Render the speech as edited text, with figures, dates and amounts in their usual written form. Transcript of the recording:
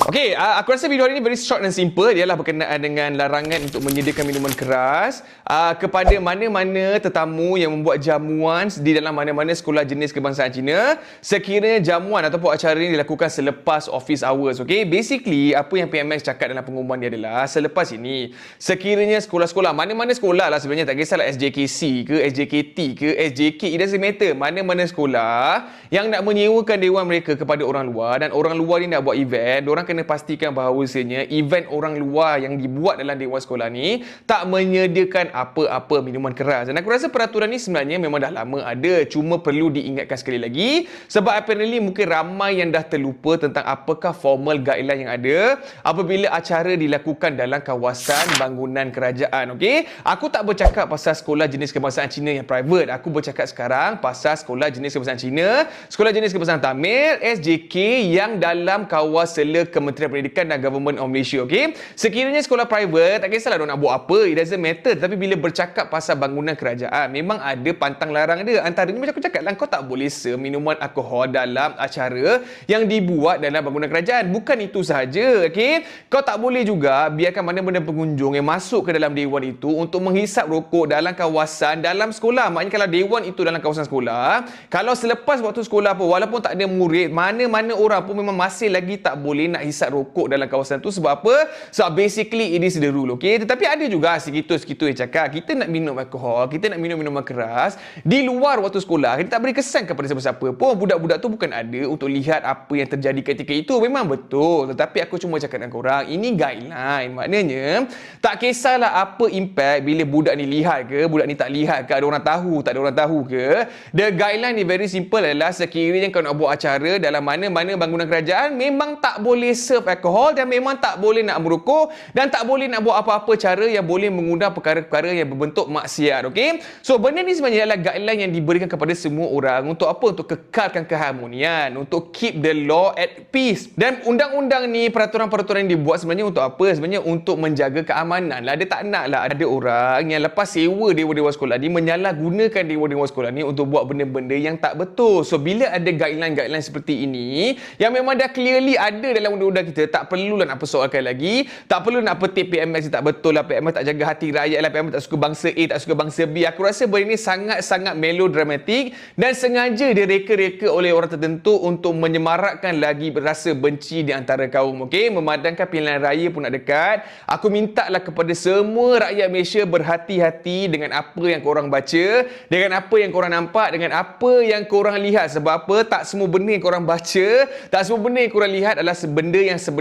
Okey, aku rasa video hari ini very short and simple. Ialah berkenaan dengan larangan untuk menyediakan minuman keras kepada mana-mana tetamu yang membuat jamuan di dalam mana-mana sekolah jenis kebangsaan Cina sekiranya jamuan ataupun acara ini dilakukan selepas office hours. Okey, basically apa yang PMX cakap dalam pengumuman dia adalah selepas ini sekiranya sekolah-sekolah, mana-mana sekolah lah sebenarnya, tak kisahlah SJKC ke, SJKT ke, SJK, it doesn't matter, mana-mana sekolah yang nak menyewakan dewan mereka kepada orang luar dan orang luar ni nak buat event, diorang kena pastikan bahawasanya event orang luar yang dibuat dalam dewan sekolah ni tak menyediakan apa-apa minuman keras. Dan aku rasa peraturan ni sebenarnya memang dah lama ada, cuma perlu diingatkan sekali lagi sebab apparently mungkin ramai yang dah terlupa tentang apakah formal guideline yang ada apabila acara dilakukan dalam kawasan bangunan kerajaan. Okey, aku tak bercakap pasal sekolah jenis kebangsaan Cina yang private, aku bercakap sekarang pasal sekolah jenis kebangsaan Cina, sekolah jenis kebangsaan Tamil, SJK yang dalam kawasan Kementerian Pendidikan dan Government of Malaysia. Okey, sekiranya sekolah private tak kisahlah dia nak buat apa, it doesn't matter, tapi bila bercakap pasal bangunan kerajaan memang ada pantang larang dia. Antaranya macam aku cakap lah, kau tak boleh serve minuman alkohol dalam acara yang dibuat dalam bangunan kerajaan. Bukan itu sahaja, okey, kau tak boleh juga biarkan mana-mana pengunjung yang masuk ke dalam dewan itu untuk menghisap rokok dalam kawasan dalam sekolah. Maknanya kalau dewan itu dalam kawasan sekolah, kalau selepas waktu sekolah pun walaupun tak ada murid, mana-mana orang pun memang masih lagi tak boleh nak hisap rokok dalam kawasan tu. Sebab apa? Sebab basically it is the rule, okey. Tetapi ada juga segitu-segitu yang cakap kita nak minum alkohol, kita nak minum minuman keras di luar waktu sekolah. Kita tak beri kesan kepada siapa-siapa pun. Budak-budak tu bukan ada untuk lihat apa yang terjadi ketika itu. Memang betul. Tetapi aku cuma cakap dengan korang, ini guideline. Maknanya tak kisahlah apa impact bila budak ni lihat ke, budak ni tak lihat ke, ada orang tahu, tak ada orang tahu ke. The guideline ni very simple adalah sekiranya kau nak buat acara dalam mana-mana bangunan kerajaan, memang tak boleh serve alkohol dan memang tak boleh nak merokok dan tak boleh nak buat apa-apa cara yang boleh mengundang perkara-perkara yang berbentuk maksiat. Okey, so benda ni sebenarnya adalah guideline yang diberikan kepada semua orang untuk apa? Untuk kekalkan keharmonian, untuk keep the law at peace. Dan undang-undang ni, peraturan-peraturan yang dibuat sebenarnya untuk apa? Sebenarnya untuk menjaga keamanan lah. Dia tak nak lah ada orang yang lepas sewa dewan-dewan sekolah ni menyalahgunakan dewan-dewan sekolah ni untuk buat benda-benda yang tak betul. So bila ada guideline-guideline seperti ini yang memang dah clearly ada dalam undang-undang kita, tak perlulah nak persoalkan lagi, tak perlu nak petik PMX tak betul lah, PMX tak jaga hati rakyat lah, PMX tak suka bangsa A, tak suka bangsa B. Aku rasa benda ini sangat-sangat melodramatik dan sengaja direka-reka oleh orang tertentu untuk menyemarakkan lagi rasa benci di antara kaum. Okey, memandangkan pilihan raya pun nak dekat, aku minta lah kepada semua rakyat Malaysia berhati-hati dengan apa yang korang baca, dengan apa yang korang nampak, dengan apa yang korang lihat. Sebab apa? Tak semua benda yang korang baca, tak semua benda yang korang lihat adalah benda yang sebenarnya